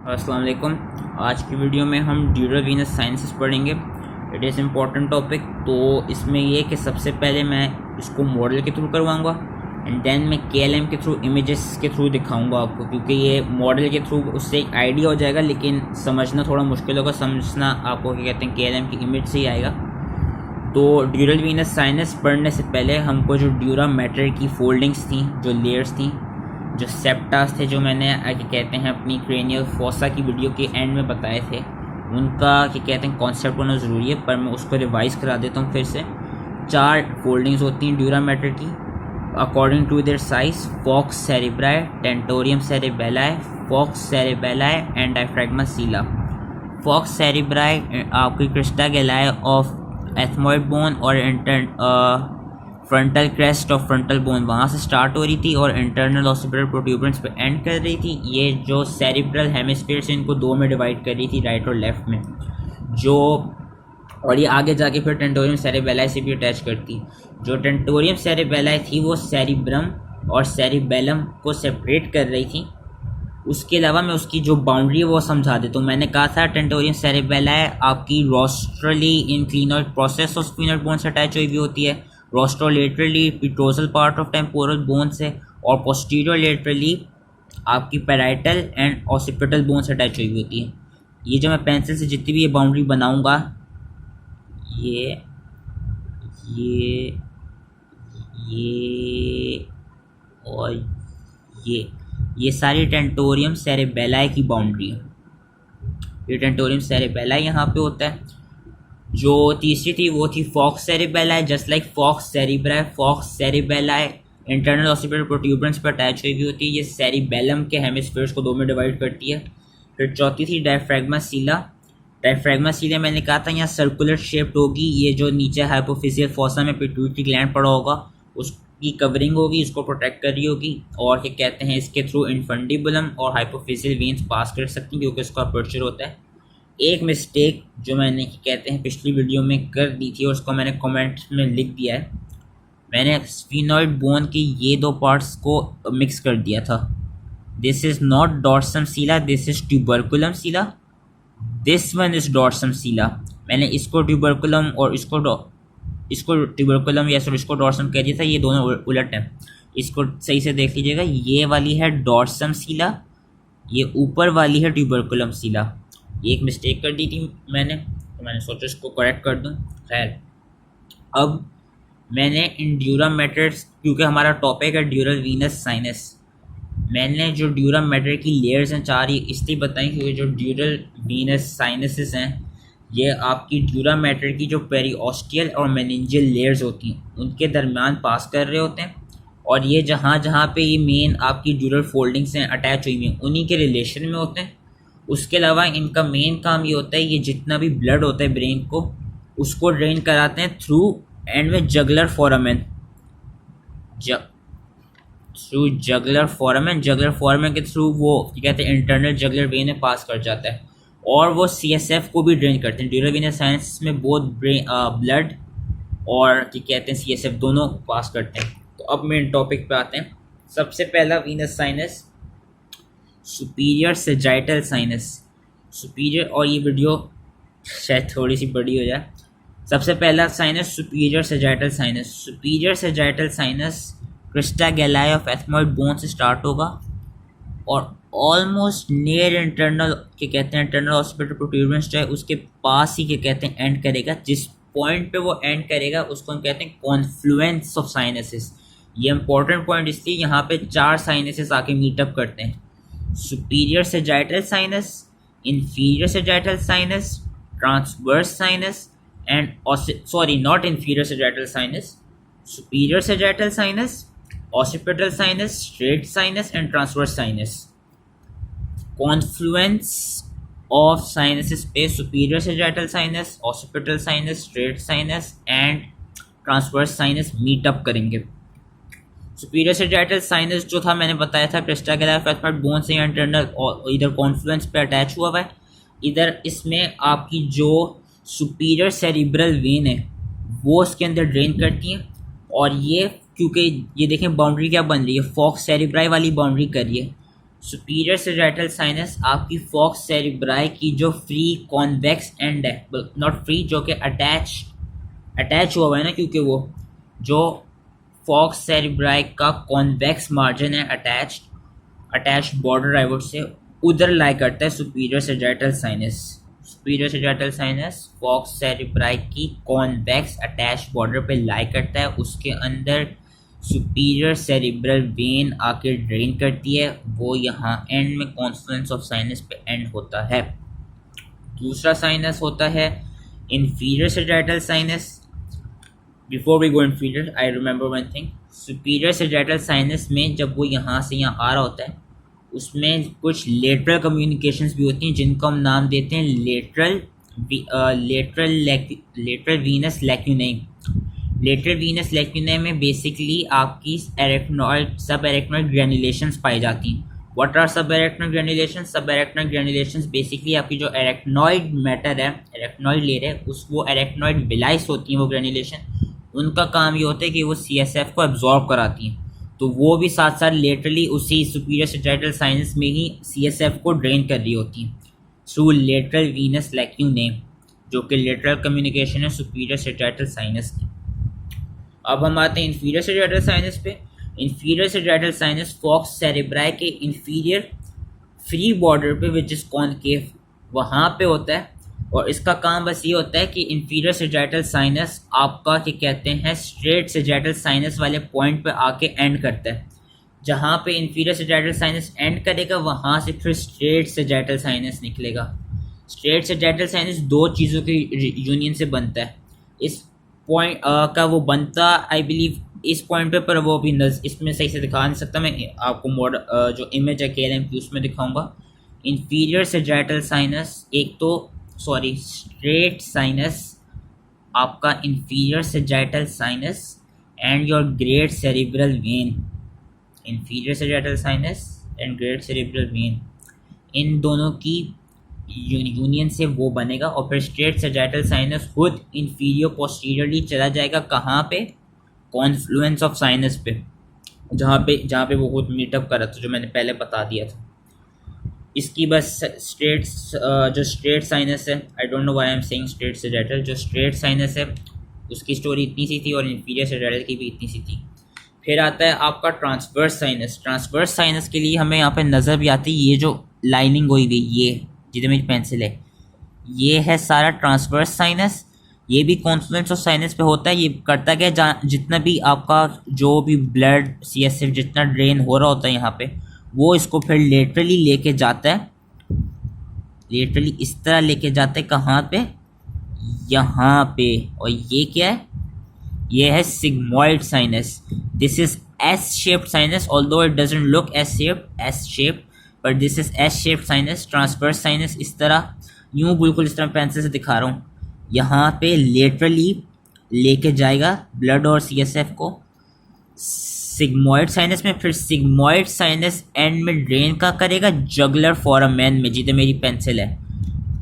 अस्सलाम वालेकुम। आज की वीडियो में हम ड्यूरल वीनस साइंसेस पढ़ेंगे। It is important topic. तो इसमें ये कि सबसे पहले मैं इसको मॉडल के थ्रू करवाऊँगा एंड देन मैं KLM के थ्रू इमेजेस के थ्रू दिखाऊँगा आपको, क्योंकि ये मॉडल के थ्रू उससे एक आइडिया हो जाएगा, लेकिन समझना थोड़ा मुश्किल होगा। समझना आपको क्या कहते हैं KLM की इमेज से ही आएगा। तो ड्यूरल वीनस साइनस पढ़ने से पहले हमको जो ड्यूरा मैटर की फोल्डिंग्स थी, जो लेयर्स थी, जो सेप्टास थे, जो मैंने क्या कहते हैं अपनी क्रेनियल फोसा की वीडियो के एंड में बताए थे, उनका क्या कहते हैं कॉन्सेप्ट होना ज़रूरी है। पर मैं उसको रिवाइज़ करा देता हूँ फिर से। 4 फोल्डिंग्स होती हैं ड्यूरा मैटर की according to their size: falx cerebri, tentorium cerebelli, falx cerebelli and diaphragma sellae. Falx cerebri आपकी crista galli of ethmoid bone और frontal crest of frontal bone वहाँ से स्टार्ट हो रही थी और इंटरनल ऑसिपिटल प्रोट्यूबरेंस पे एंड कर रही थी। ये जो सेरिब्रल हेमिस्फीयर से इनको 2 में डिवाइड कर रही थी, राइट और लेफ्ट में, जो और ये आगे जाके फिर टेंटोरियम सेरेबेलाई से भी अटैच करती। जो टेंटोरियम सेरेबेलाई थी वो सेरिब्रम और सेरिबेलम को सेपरेट कर रही थी। उसके अलावा मैं उसकी जो बाउंड्री है वो समझा देता हूँ। मैंने कहा था टेंटोरियम सेरेबेलाई आपकी रोस्ट्रली इंक्लिनोइड प्रोसेस ऑफ स्फीनोइड बोन से अटैच हुई भी होती है, रोस्ट्रोलेटरली पिट्रोजल पार्ट ऑफ टेम्पोरल बोन से, और पोस्टीरियोलेटरली आपकी पैराइटल एंड ऑसिपिटल बोन से अटैच हुई होती है। ये जो मैं पेंसिल से जितनी भी ये बाउंड्री बनाऊंगा, ये ये ये और ये सारी टेंटोरियम सेरेबेलाई की बाउंड्री है। ये टेंटोरियम सेरेबेलाई यहाँ पे होता है। जो तीसरी थी वो थी falx cerebelli. Just like falx cerebri, falx cerebelli internal occipital protuberance पर अटैच हुई भी होती है। ये सेरिबेलम के हेमिस्फीयर्स को 2 में डिवाइड करती है। फिर चौथी थी डायफ्रैग्मा सीला। डायफ्रैग्मा सीला मैंने कहा था यहाँ सर्कुलर शेप्ड होगी। ये जो नीचे हाइपोफिजियल फोसा में पिट्यूटरी ग्लैंड पड़ा होगा उसकी कवरिंग होगी, इसको प्रोटेक्ट कर रही होगी। और क्या कहते हैं इसके थ्रू इनफंडिबुलम और हाइपोफिजियल वेन्स पास कर सकती हैं, क्योंकि इसका अपर्चर होता है। एक मिस्टेक जो मैंने कहते हैं पिछली वीडियो में कर दी थी और उसको मैंने कमेंट में लिख दिया है, मैंने स्फीनोइड बोन के ये 2 पार्ट्स को मिक्स कर दिया था। दिस इज़ नॉट डॉर्सम सीला, दिस इज़ ट्यूबरकुलम सीला, दिस वन इज़ डॉर्सम सीला। मैंने इसको ट्यूबरकुलम और इसको ट्यूबरकुलम या फिर इसको डॉर्सम कह दिया था। ये दोनों उलट हैं। इसको सही से देख लीजिएगा। ये वाली है डॉर्सम सीला, ये ऊपर वाली है ट्यूबरकुलम सीला। ये एक मिस्टेक कर दी थी मैंने, तो मैंने सोचा इसको करेक्ट कर दूं। खैर, अब मैंने इन ड्यूरा मैटर्स, क्योंकि हमारा टॉपिक है ड्यूरल वीनस साइनस, मैंने जो ड्यूरा मैटर की लेयर्स हैं 4 ये इसलिए बताई क्योंकि जो ड्यूरल वीनस साइनसेस हैं ये आपकी ड्यूरा मैटर की जो पेरीऑस्टियल और मेनिंजियल लेयर्स होती हैं उनके दरमियान पास कर रहे होते हैं। और ये जहाँ जहाँ पे ये मेन आपकी ड्यूरल फोल्डिंग्स हैं अटैच हुई हैं उन्हीं के रिलेशन में होते हैं। उसके अलावा इनका मेन काम ये होता है, ये जितना भी ब्लड होता है ब्रेन को उसको ड्रेन कराते हैं थ्रू एंड में juggler foramen, through juggler foramen के थ्रू वो क्या कहते हैं इंटरनल जगलर वेन में पास कर जाता है। और वो CSF को भी ड्रेन करते हैं। ड्यूरल वीनस साइनस में बोथ ब्लड और क्या कहते हैं CSF दोनों पास करते हैं। तो अब मेन टॉपिक पे आते हैं। सबसे पहला Venus sinus superior sagittal sinus. Superior, और ये वीडियो शायद थोड़ी सी बड़ी हो जाए। सबसे पहला sinus superior sagittal sinus. Superior sagittal sinus crista galli of ethmoid bone से स्टार्ट होगा और ऑलमोस्ट नियर इंटरनल क्या कहते हैं इंटरनल ऑसिपिटल प्रोट्यूबरेंस जो है उसके पास ही क्या कहते हैं एंड करेगा। जिस पॉइंट पे वो एंड करेगा उसको हम कहते हैं कॉन्फ्लुएंस ऑफ साइनसेस। ये इंपॉर्टेंट पॉइंट इसलिए यहाँ पे 4 साइनसेस आके मीटअप करते हैं: superior sagittal sinus, inferior sagittal sinus, transverse sinus and not inferior sagittal sinus, superior sagittal sinus, occipital sinus, straight sinus and transverse sinus. Confluence of sinuses पे superior sagittal sinus, occipital sinus, straight sinus and transverse sinus meet up करेंगे। Superior sagittal sinus जो था मैंने बताया था Crysta galli of ethmoid bone से internal और इधर कॉन्फ्लुएंस पे अटैच हुआ है। इधर इसमें आपकी जो सुपीरियर सेरिब्रल वेन है वो इसके अंदर ड्रेन करती हैं। और ये क्योंकि ये देखें बाउंड्री क्या बन रही है, फॉक्स सेरिब्राई वाली बाउंड्री कर रही है। सुपीरियर सेरेब्रल साइनस आपकी फॉक्स सेरिब्राई की जो फ्री कॉन्वेक्स एंड है, नॉट फ्री, जो कि अटैच हुआ हुआ है ना, क्योंकि वो जो फॉक्स सेरिब्राई का कॉन्वेक्स मार्जिन है अटैच बॉर्डर आइवोड से उधर लाई करता है superior cerebral sinus. Superior cerebral sinus falx cerebri की कॉन्वेक्स अटैच बॉर्डर पे लाई करता है, उसके अंदर सुपीरियर सेरिब्रल वेन आके ड्रेन करती है, वो यहाँ एंड में कॉन्फ्लुएंस ऑफ साइनस पे एंड होता है। दूसरा साइनस होता है inferior sagittal sinus. Before we go inferior, I remember one thing. Superior sagittal sinus में जब वो यहाँ से यहाँ आ रहा होता है, उसमें कुछ लेटरल कम्युनिकेशंस भी होती हैं जिनको हम नाम देते हैं लेटरल वीनस लैक्यूनाई। लेटरल वीनस लैक्यूनाई में बेसिकली आपकी सब एरेक्नॉइड ग्रेनुलेशंस पाई जाती हैं। व्हाट आर सब एरेक्नॉइड ग्रेनुलेशंस? सब एरेक्नॉइड ग्रेनुलेशंस बेसिकली आपकी जो एरेक्नॉइड मैटर है, एरेक्नॉइड लेयर है, वो एरेक्नॉइड विलाइस होती हैं वो ग्रेनुलेशन, उनका काम ये होता है कि वो CSF को एब्जॉर्ब कराती हैं। तो वो भी साथ साथ लेटरली उसी सुपीरियर सेरेब्रल साइनस में ही CSF को ड्रेन कर रही होती हैं थ्रू लेटरल वीनस लैक्यूनाई, जो कि लेटरल कम्युनिकेशन है सुपीरियर सेरेब्रल साइनस की। अब हम आते हैं इंफीरियर सेरेब्रल साइनस पे। Inferior cerebral sinus falx cerebri के इंफीरियर फ्री बॉर्डर पे विच इज़ कॉनकेव वहाँ पे होता है, और इसका काम बस ये होता है कि इंफीरियर सेरेब्रल साइनस आपका क्या कहते हैं स्ट्रेट सेरेब्रल साइनस वाले पॉइंट पे आके एंड करता है। जहाँ पे इंफीरियर सेरेब्रल साइनस एंड करेगा वहाँ से फिर स्ट्रेट सेरेब्रल साइनस निकलेगा। स्ट्रेट सेरेब्रल साइनस दो चीज़ों के यूनियन से बनता है। इस पॉइंट का वो बनता आई बिलीव इस पॉइंट पे, पर वो भी इसमें सही से दिखा नहीं सकता, मैं आपको जो इमेज है KLM की उसमें दिखाऊंगा। Inferior cerebral sinus straight sinus आपका inferior cerebral sinus and your great cerebral vein, inferior cerebral sinus and great cerebral vein, इन दोनों की यूनियन से वो बनेगा। और फिर स्ट्रेट सेरेब्रल साइनस खुद इंफीरियर पोस्टीरियरली चला जाएगा कहाँ पे? कॉन्फ्लुएंस ऑफ साइनस पे, जहाँ पे वो खुद मीटअप कर रहा था, जो मैंने पहले बता दिया था। इसकी बस जो स्ट्रेट साइनस है, I don't know why I am saying straight cerebral, जो स्ट्रेट साइनस है उसकी स्टोरी इतनी सी थी और इंफीरियर सेरेब्रल की भी इतनी सी थी। फिर आता है आपका ट्रांसवर्स साइनस। ट्रांसवर्स साइनस के लिए हमें यहाँ पे नज़र भी आती है ये जो लाइनिंग हुई हुई, ये जिधर मेरी पेंसिल है, ये है सारा ट्रांसवर्स साइनस। ये भी कॉन्फ्लुएंस ऑफ साइनस पे होता है। ये करता क्या, जितना भी आपका जो भी ब्लड CSF जितना ड्रेन हो रहा होता है यहाँ पे, वो इसको फिर लेटरली लेके जाता है, लेटरली इस तरह लेके जाता है कहाँ पे? यहाँ पे। और ये क्या है? ये है sigmoid sinus. This is S shaped sinus, although it doesn't look S shaped, but this is S shaped sinus. Transverse sinus इस तरह, यूँ बिल्कुल इस तरह पेंसिल से दिखा रहा हूँ, यहाँ पे लेटरली लेके जाएगा ब्लड और CSF को। सिग्मॉइड साइनस में फिर सिग्मॉइड साइनस एंड में ड्रेन का करेगा जुगुलर फोरामेन में, जिधर मेरी पेंसिल है।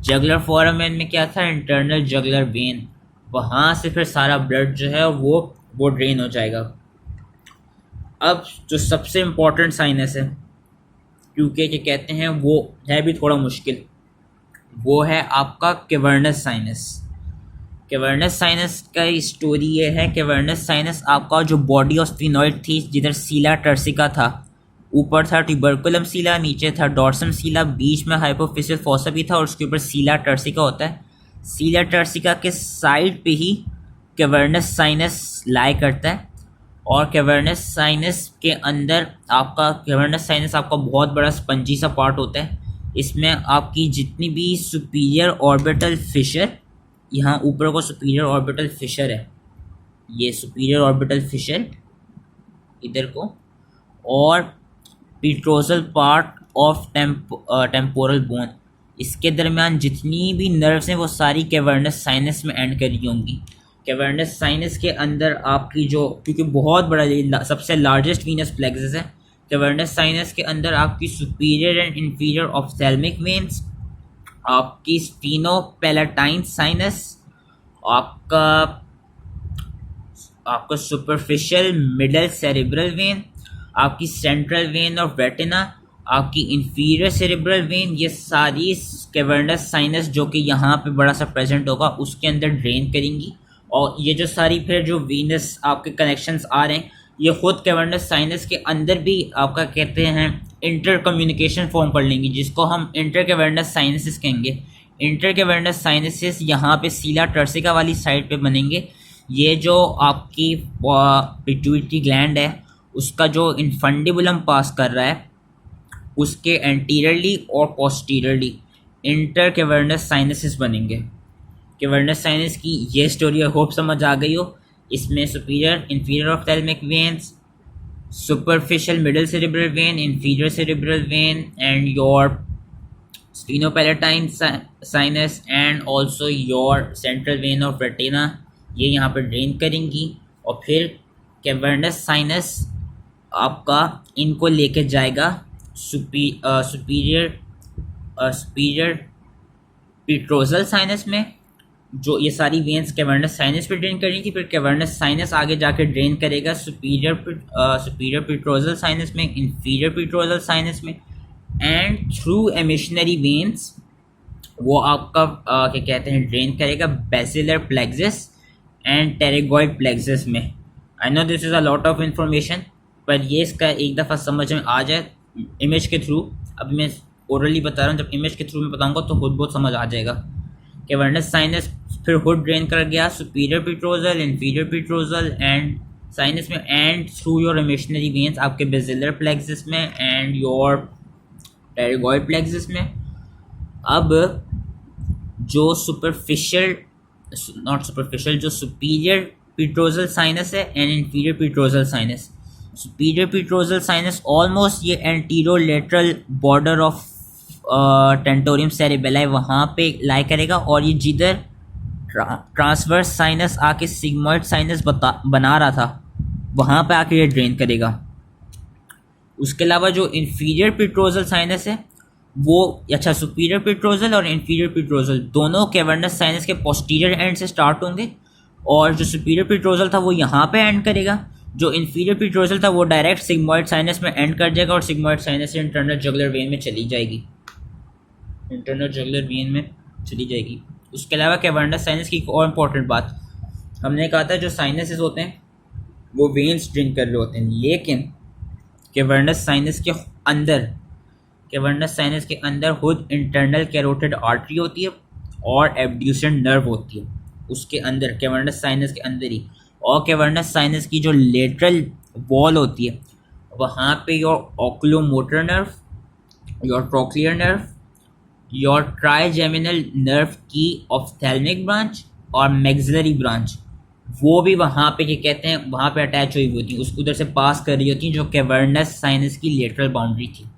जुगुलर फोरामेन में क्या था? Internal jugular vein. वहाँ से फिर सारा ब्लड जो है वो ड्रेन हो जाएगा। अब जो सबसे इम्पोर्टेंट साइनस है, क्योंकि क्या कहते हैं वो है भी थोड़ा मुश्किल, वो है आपका कैवर्नस साइनस। कैवर्नस साइनस का स्टोरी ये है, कैवर्नस साइनस आपका जो बॉडी ऑफ स्फिनॉइड थी, जिधर सीला टर्सिका था, ऊपर था ट्यूबरकुलम सीला, नीचे था डॉर्सम सीला, बीच में हाइपोफिसियल फॉसा भी था, और उसके ऊपर सीला टर्सिका होता है। सीला टर्सिका के साइड पे ही कैवर्नस साइनस लाई करता है। और कैवर्नस साइनस के अंदर कैवर्नस साइनस आपका बहुत बड़ा स्पंजी सा पार्ट होता है। इसमें आपकी जितनी भी सुपीरियर ऑर्बिटल फिशर, यहाँ ऊपर को सुपीरियर ऑर्बिटल फिशर है, ये सुपीरियर ऑर्बिटल फिशर इधर को, और पीट्रोजल पार्ट ऑफ टेम्पोरल बोन, इसके दरमियान जितनी भी नर्व्स हैं वो सारी कैवर्नस साइनस में एंड करी होंगी। कैवर्नस साइनस के अंदर आपकी जो, क्योंकि बहुत बड़ा सबसे लार्जेस्ट वीनस प्लेक्सस है, कैवर्नस साइनस के अंदर आपकी superior and inferior ophthalmic veins, आपकी स्फीनोपैलेटाइन साइनस, आपका सुपरफिशियल मिडल सेरेब्रल वेन, आपकी सेंट्रल वेन ऑफ रेटिना, आपकी इंफीरियर सेरेब्रल वेन, ये सारी कैवर्नस साइनस जो कि यहाँ पे बड़ा सा प्रेजेंट होगा उसके अंदर ड्रेन करेंगी। और ये जो सारी फिर जो वीनस आपके कनेक्शंस आ रहे हैं ये खुद कैवर्नस साइनस के अंदर भी आपका कहते हैं इंटर कम्युनिकेशन फॉर्म कर लेंगी, जिसको हम इंटर कैवर्नस साइनसिस कहेंगे। इंटर कैवर्नस साइनसिस यहाँ पे सीला टर्सिका वाली साइड पे बनेंगे। ये जो आपकी पिट्यूटरी ग्लैंड है उसका जो इनफंडिबुलम पास कर रहा है उसके एंटीरियरली और पोस्टीरियरली इंटर कैवर्नस साइनसिस बनेंगे। कैवर्नस साइनस की ये स्टोरी होप समझ आ गई हो। इसमें superior inferior ophthalmic veins, superficial middle cerebral vein, inferior cerebral vein and your sphenopalatine sinus and also your central vein of retina, ये यहाँ पर ड्रेन करेंगी। और फिर कैवर्नस साइनस आपका इनको लेके जाएगा सुपीरियर पेट्रोजल साइनस में, जो ये सारी वेन्स कैवर्नस साइनस पे ड्रेन करेंगी। फिर कैवर्नस साइनस आगे जाकर ड्रेन करेगा सुपीरियर पेट्रोजल साइनस में, इंफीरियर पेट्रोजल साइनस में, एंड थ्रू एमिशनरी वेन्स वो आपका क्या कहते हैं ड्रेन करेगा बेसिलर प्लेक्सिस एंड टेरेगॉइड प्लेक्सिस में। I know this is a lot of information, पर ये इसका एक दफ़ा समझ में आ जाए इमेज के थ्रू। अब मैं ओरली बता रहा हूँ, जब इमेज के थ्रू मैं बताऊँगा तो खुद बहुत समझ आ जाएगा। कैवर्नस साइनस फिर हुड ड्रेन कर गया superior petrosal, inferior petrosal and sinus में, एंड थ्रू योर एमिशनरी वेन्स आपके बेसिलर प्लेक्सिस में एंड योर टेरेगॉइड प्लेक्सिस में। अब जो जो सुपीरियर पेट्रोजल साइनस है and inferior petrosal sinus, superior petrosal sinus almost ये एंटीरोलेटरल बॉर्डर ऑफ टेंटोरियम सेरेबेलाई वहाँ पे लाई करेगा, और ये जिधर ट्रांसवर्स साइनस आके सिग्मोइड साइनस बना रहा था वहाँ पे आके ये ड्रेन करेगा। उसके अलावा जो इंफीरियर पेट्रोजल साइनस है वो अच्छा सुपीरियर पेट्रोजल और इंफीरियर पेट्रोजल दोनों कैवर्नस साइनस के पोस्टीरियर एंड से स्टार्ट होंगे, और जो सुपीरियर पेट्रोजल था वो यहाँ पे एंड करेगा। जो इंफीरियर पेट्रोजल था वो डायरेक्ट सिग्मोइड साइनस में एंड कर जाएगा और सिग्मोइड साइनस से इंटरनल जुगुलर वेन में चली जाएगी, इंटरनल जुगुलर वेन में चली जाएगी। उसके अलावा कैवर्नस साइनस की एक और इम्पॉर्टेंट बात, हमने कहा था जो साइनसेस होते हैं वो वेन्स ड्रेन कर रहे होते हैं, लेकिन कैवर्नस साइनस के अंदर खुद इंटरनल कैरोटिड आर्टरी होती है और एब्ड्यूसेंट नर्व होती है उसके अंदर, कैवर्नस साइनस के अंदर ही। और कैवर्नस साइनस की जो लेटरल वॉल होती है वहाँ पे your oculomotor nerve, your trochlear nerve, your trigeminal nerve की ऑफ्थेल्मिक ब्रांच और मैक्सिलरी ब्रांच वो भी वहाँ पे क्या कहते हैं वहाँ पे अटैच हुई होती हैं, उसको उधर से पास कर रही होती हैं, जो कैवर्नस साइनस की लेटरल बाउंड्री थी।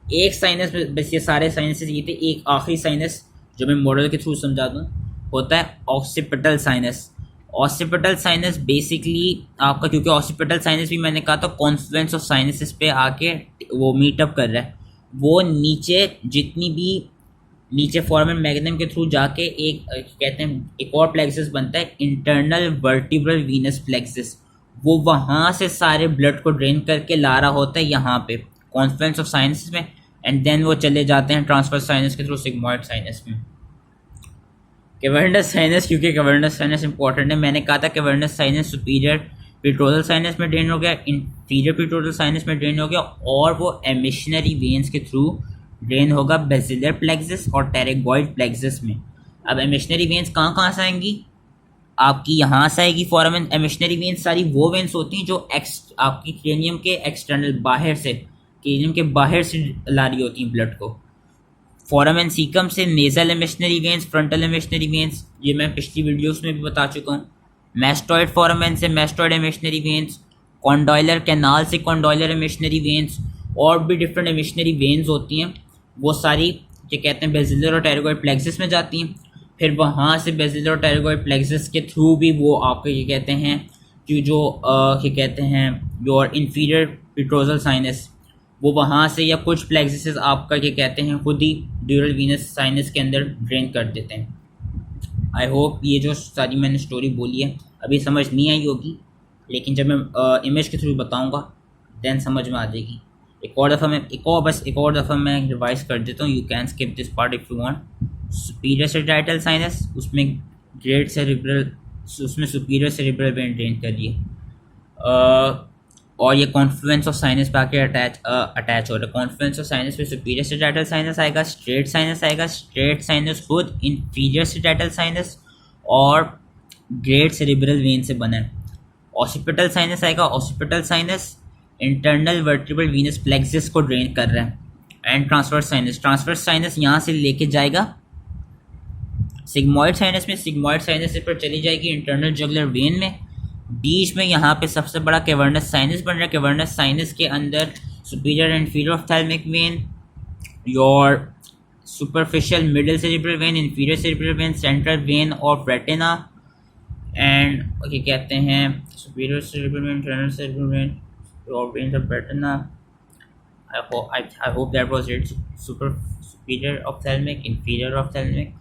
एक साइनस में बस ये सारे साइनसेस ये थे। एक आखिरी साइनस जो मैं मॉडल के थ्रू समझा दूँ होता है occipital sinus. Occipital sinus basically आपका, क्योंकि ऑक्सीपिटल साइनस भी मैंने कहा था कॉन्फ्लुएंस ऑफ साइनसेस पे आके वो मीटअप कर रहा है, वो नीचे जितनी भी नीचे फोरामेन मैग्नम के थ्रू जाके एक कहते हैं एक और प्लेक्सिस बनता है इंटरनल वर्टिब्रल वीनस प्लेक्सिस, वो वहाँ से सारे ब्लड को ड्रेन करके ला रहा होता है यहाँ पे कॉन्फ्लुएंस ऑफ साइनस में, एंड देन वो चले जाते हैं ट्रांसवर्स साइनस के थ्रू सिग्मोइड साइनस में। कैवर्नस साइनस, क्योंकि कैवर्नस साइनस इंपॉर्टेंट है, मैंने कहा था cavernous sinus superior petrosal sinus में ड्रेन हो गया, इंफीरियर पेट्रोजल साइनस में ड्रेन हो गया, और वो एमिशनरी वेन्स के थ्रू ड्रेन होगा बेसिलर प्लेक्सिस और टेरेगॉइड प्लेक्सिस में। अब एमिशनरी वेन्स कहाँ से आएंगी, आपकी यहाँ से आएगी फोरामेन। एमिशनरी वेन्स सारी वो वेन्स होती हैं जो आपकी क्रेनियम के एक्सटर्नल बाहर से, क्रेनियम के बाहर से ला रही होती हैं ब्लड को। फोरामेन सीकम से नेजल एमिशनरी वेन्स, फ्रंटल एमिशनरी वेन्स, ये मैं पिछली वीडियोस में भी बता चुका हूँ। मैस्टॉइड फोरामेन से मैस्टॉइड एमिशनरी वेन्स, कॉन्डोइलर कैनाल से कॉन्डोइलर एमिशनरी वेन्स, और भी डिफरेंट एमिशनरी वेन्स होती हैं, वो सारी क्या कहते हैं बेसिलर और टेरेगॉइड प्लेक्सिस में जाती हैं। फिर वहाँ से बेसिलर और टेरेगॉइड प्लेक्सिस के थ्रू भी वो आपके ये कहते हैं कि जो क्या कहते हैं योर इंफीरियर पेट्रोजल साइनस, वो वहाँ से या कुछ प्लेक्सिस आपका क्या कहते हैं खुद ही ड्यूरल वीनस साइनस के अंदर ड्रेन कर देते हैं। आई होप ये जो सारी मैंने स्टोरी बोली है अभी समझ नहीं आई होगी, लेकिन जब मैं इमेज के थ्रू बताऊंगा देन समझ में आ जाएगी। एक और दफ़ा मैं रिवाइज कर देता हूँ, you can skip this part if you want. Superior sagittal sinus, उसमें ग्रेट सेरिब्रल, उसमें सुपीरियर सेरिब्रल वेन ड्रेन करिए, और ये कॉन्फ्लुएंस ऑफ साइनस पे आके अटैच हो रहा है। कॉन्फ्लुएंस ऑफ साइनस पे सुपीरियर सेजाइटल साइनस आएगा, स्ट्रेट साइनस आएगा, स्ट्रेट साइनस खुद इंफीरियर सेजाइटल साइनस और ग्रेट सेरिब्रल वेन से बना है। ऑसिपिटल साइनस आएगा, occipital sinus internal vertebral Venus plexus को ड्रेन कर रहा है। एंड ट्रांसवर्स साइनस यहाँ से लेके जाएगा सिग्मॉइड साइनस में, सिग्मॉइड साइनस पर चली जाएगी इंटरनल जुगुलर वेन में। बीच में यहाँ पे सबसे बड़ा कैवर्नस साइनस बन रहा है। कैवर्नस साइनस के अंदर superior and inferior ophthalmic vein, your superficial middle cerebral vein, inferior cerebral vein, central vein of retina, and क्या कहते हैं superior cerebral vein, internal cerebral vein और vein of retina. I hope that was it. Superior ophthalmic, inferior ophthalmic,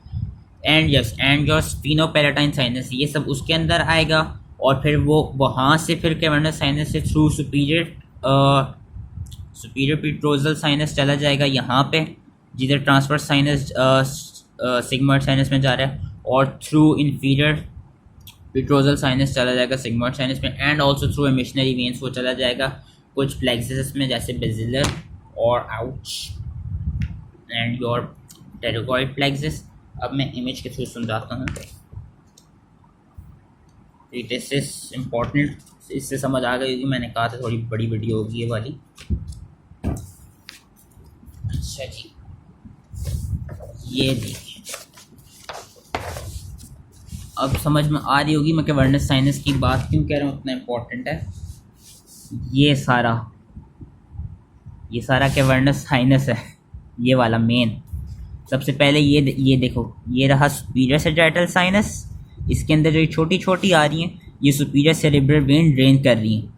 and yes, and your sphenopalatine sinus, ये सब उसके अंदर आएगा। और फिर वो वहाँ से फिर कैवर्नस साइनस से थ्रू सुपीरियर पेट्रोजल साइनस चला जाएगा यहाँ पे, जिधर ट्रांसवर्स साइनस सिग्मॉइड साइनस में जा रहा है, और थ्रू इंफीरियर पेट्रोजल साइनस चला जाएगा सिग्मॉइड साइनस में, एंड ऑल्सो थ्रू एमिशनरी वेन्स वो चला जाएगा कुछ प्लेक्सिस में, जैसे बेजिलर और आउच एंड योर टेरोगॉइड प्लेक्सिस। अब मैं इमेज के थ्रू समझाता हूँ, दिस इज इम्पोर्टेंट, इससे समझ आ गई कि मैंने कहा था थोड़ी बड़ी वीडियो होगी ये वाली। अच्छा जी, ये देखिए अब समझ में आ रही होगी मैं कैवर्नस साइनस की बात क्यों कह रहा हूँ, इतना इम्पोर्टेंट है। ये सारा कैवर्नस साइनस है, ये वाला मेन। सबसे पहले ये देखो, ये रहा सुपीरियर सेजाइटल साइनस, इसके अंदर जो छोटी छोटी आ रही हैं ये सुपीरियर सेरिब्रल वेन ड्रेन कर रही हैं।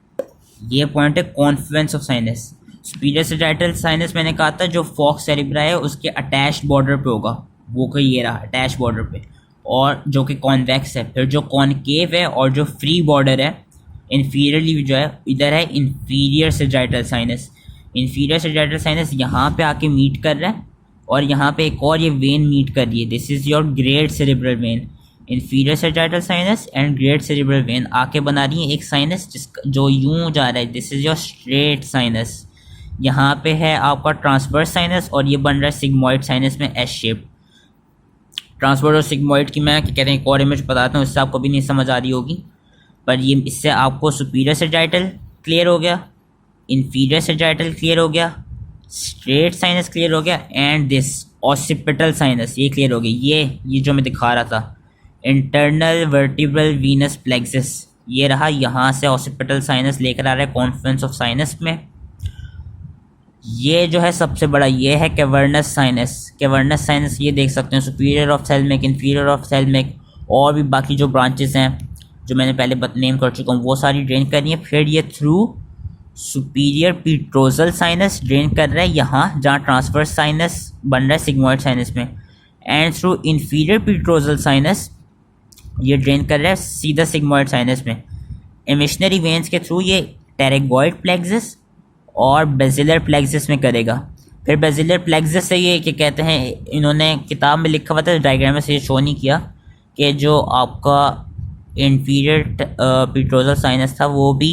ये पॉइंट है Confluence of sinus. Superior sagittal sinus मैंने कहा था जो फॉक्स सेरिब्रा है उसके अटैच्ड बॉर्डर पे होगा, वो कोई ये रहा अटैच बॉर्डर पे, और जो कि कॉन्वेक्स है। फिर जो कॉनकेव है और जो फ्री बॉर्डर है इन्फीरियरली जो है, इधर है inferior sagittal sinus. Inferior sagittal sinus यहाँ पे आके मीट कर रहा है, और यहाँ पे एक और ये वेन मीट कर रही है, this is your great cerebral when. Inferior sagittal sinus and great cerebral vein आके बना रही है एक साइनस जिसका जो यूँ जा रहा है, this is your straight sinus. यहाँ पे है आपका ट्रांसवर्स साइनस, और ये बन रहा है सिग्मॉइड साइनस में एस शेप। ट्रांसवर्स और सिग्मॉइड की मैं क्या कहते हैं एक और इमेज बताता हूँ, इससे आपको भी नहीं समझ आ रही होगी, पर ये इससे आपको सुपीरियर सेजाइटल क्लियर हो गया, इंफीरियर सेजाइटल क्लियर हो गया, स्ट्रेट साइनस क्लियर हो गया, एंड दिस ऑसिपिटल साइनस ये क्लियर हो गया। ये जो मैं दिखा रहा था इंटरनल वर्टिब्रल वीनस प्लेक्सिस, ये रहा, यहाँ से ऑसिपिटल साइनस लेकर आ रहा है कॉन्फ्लुएंस ऑफ साइनस में। ये जो है सबसे बड़ा ये है कैवर्नस साइनस। कैवर्नस साइनस ये देख सकते हैं सुपीरियर ऑफ्थेल्मिक, इंफीरियर ऑफ्थेल्मिक, और भी बाकी जो ब्रांचेस हैं जो मैंने पहले नेम कर चुका हूँ वो सारी ड्रेन कर रही है। फिर ये through superior petrosal sinus drain कर रहा है यहाँ जहाँ ट्रांसवर्स साइनस बन रहा है सिग्मॉइड साइनस में, and through inferior petrosal sinus ये ड्रेन कर रहा है सीधा सिग्मॉइड साइनस में। एमिशनरी वेन्स के थ्रू ये टेरेगॉइड प्लेक्सिस और बेजिलर प्लेक्सिस में करेगा। फिर बेजिलर प्लेक्सिस से ये क्या कहते हैं, इन्होंने किताब में लिखा हुआ था, डायग्राम में से ये शो नहीं किया, कि जो आपका इंफीरियर पेट्रोजल साइनस था वो भी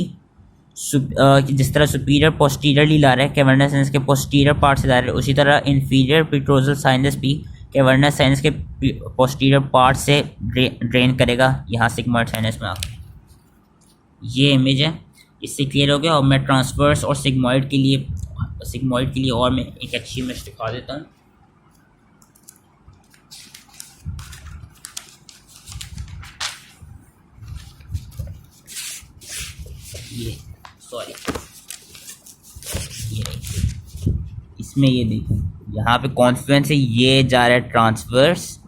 जिस तरह सुपीरियर पोस्टीरियरली ला रहा है कैवर्नस साइनस के पोस्टीरियर पार्ट से ला रहा है, उसी तरह इंफीरियर पेट्रोजल साइनस भी कैवर्नस साइनस के पोस्टीरियर पार्ट से ड्रेन करेगा यहाँ सिग्मॉइड साइनस में आकर। ये इमेज है, इससे क्लियर हो गया। और मैं ट्रांसवर्स और सिग्मॉइड के लिए और मैं एक अच्छी इमेज दिखा देता हूँ। ये इसमें ये देखो, यहाँ पे कॉन्फ्लुएंस है, ये जा रहा है ट्रांसवर्स,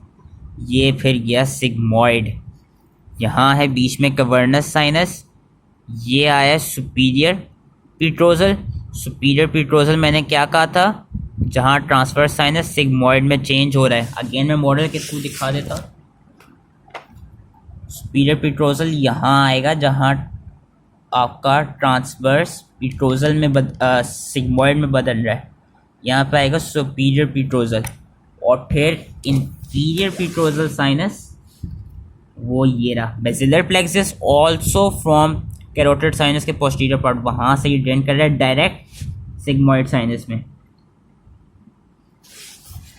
ये फिर गया सिग्मॉइड, यहाँ है बीच में कैवर्नस साइनस, ये आया सुपीरियर पेट्रोजल। सुपीरियर पेट्रोजल मैंने क्या कहा था, जहाँ ट्रांसवर्स साइनस सिग्मॉइड में चेंज हो रहा है। अगेन मैं मॉडल के थ्रू दिखा देता हूँ। सुपीरियर पेट्रोजल यहाँ आएगा जहाँ आपका ट्रांसवर्स पीट्रोजल में सिग्मॉइड में बदल रहा है, यहाँ पे आएगा सुपीरियर पीट्रोजल। और फिर इंफीरियर पीट्रोजल साइनस वो ये रहा basilar plexus also from carotid sinus के पोस्टीरियर पार्ट, वहाँ से ये ड्रेन कर रहा है डायरेक्ट सिग्मॉइड साइनस में।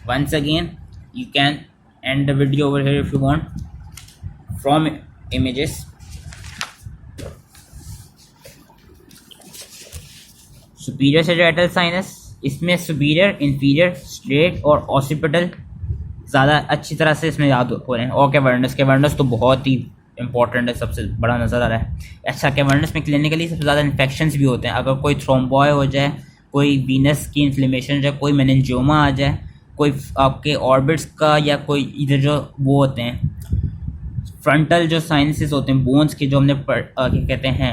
Once again you can end the video over here if you want from images। Superior cerebral sinus, इसमें सुपीरियर, इंफीरियर, स्ट्रेट और ऑसिपिटल ज़्यादा अच्छी तरह से इसमें याद हो रहे हैं। और कैवर्नस, कैवर्नस तो बहुत ही इंपॉर्टेंट है, सबसे बड़ा नज़र आ रहा है। अच्छा, कैवर्नस में क्लिनिकली सबसे ज़्यादा इन्फेक्शंस भी होते हैं। अगर कोई थ्रोम्बॉय हो जाए, कोई वीनस की इन्फ्लेमेशन हो जाए, कोई मेनिंजियोमा आ जाए, कोई आपके ऑर्बिट्स का, या कोई इधर जो वो होते हैं फ्रंटल जो साइनसेस होते हैं बोन्स के, जो हमने क्या कहते हैं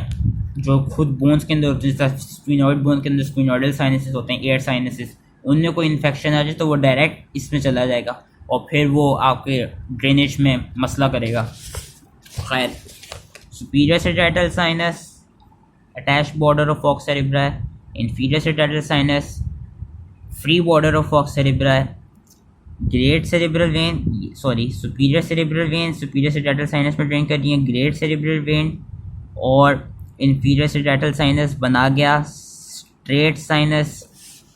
जो खुद बोन्स के अंदर होते हैं, जैसे स्फीनोइड बोन के अंदर स्फीनोइडल साइनसेस होते हैं, एयर साइनसेस, उनमें कोई इन्फेक्शन आ जाए तो वो डायरेक्ट इसमें चला जाएगा और फिर वो आपके ड्रेनेज में मसला करेगा। खैर, superior cerebral sinus, attach border of falx cerebri, inferior cerebral sinus, free border of falx cerebri, great cerebral vein, superior cerebral vein, superior cerebral sinus में ड्रेन कर रही है, ग्रेट सेरेब्रल वेन, और इंफीरियर सेरेब्रल साइनस बना गया straight sinus,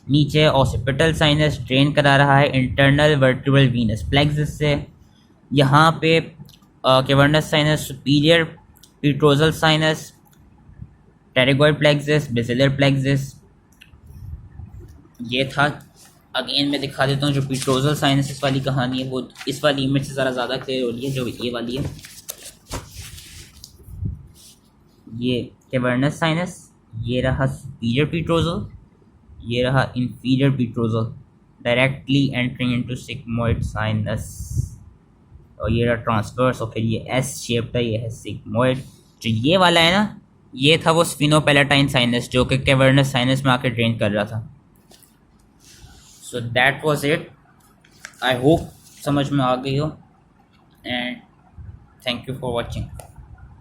नीचे occipital sinus drain करा रहा है इंटरनल वर्टिब्रल वीनस प्लेक्सस से। यहाँ पे cavernous sinus, superior petrosal sinus, pterygoid plexus, basilar plexus, ये था। अगेन मैं दिखा देता हूँ जो पीट्रोजल साइनसिस वाली कहानी है, वो इस वाली इमेज से ज़रा ज़्यादा क्लियर हो रही है, जो ये वाली है। ये कैवर्नस साइनस, ये रहा सुपीरियर पीट्रोजल, ये रहा inferior petrosal directly entering into sigmoid sinus, और ये रहा ट्रांसवर्स, और फिर ये एस शेप्ड है, ये है सिग्मॉइड। जो ये वाला है ना, ये था वो स्फीनोपैलेटाइन साइनस जो कि कैवर्नस साइनस में आकर ड्रेन कर रहा था। So that was it. I hope समझ में आ गई हो, and thank you for watching.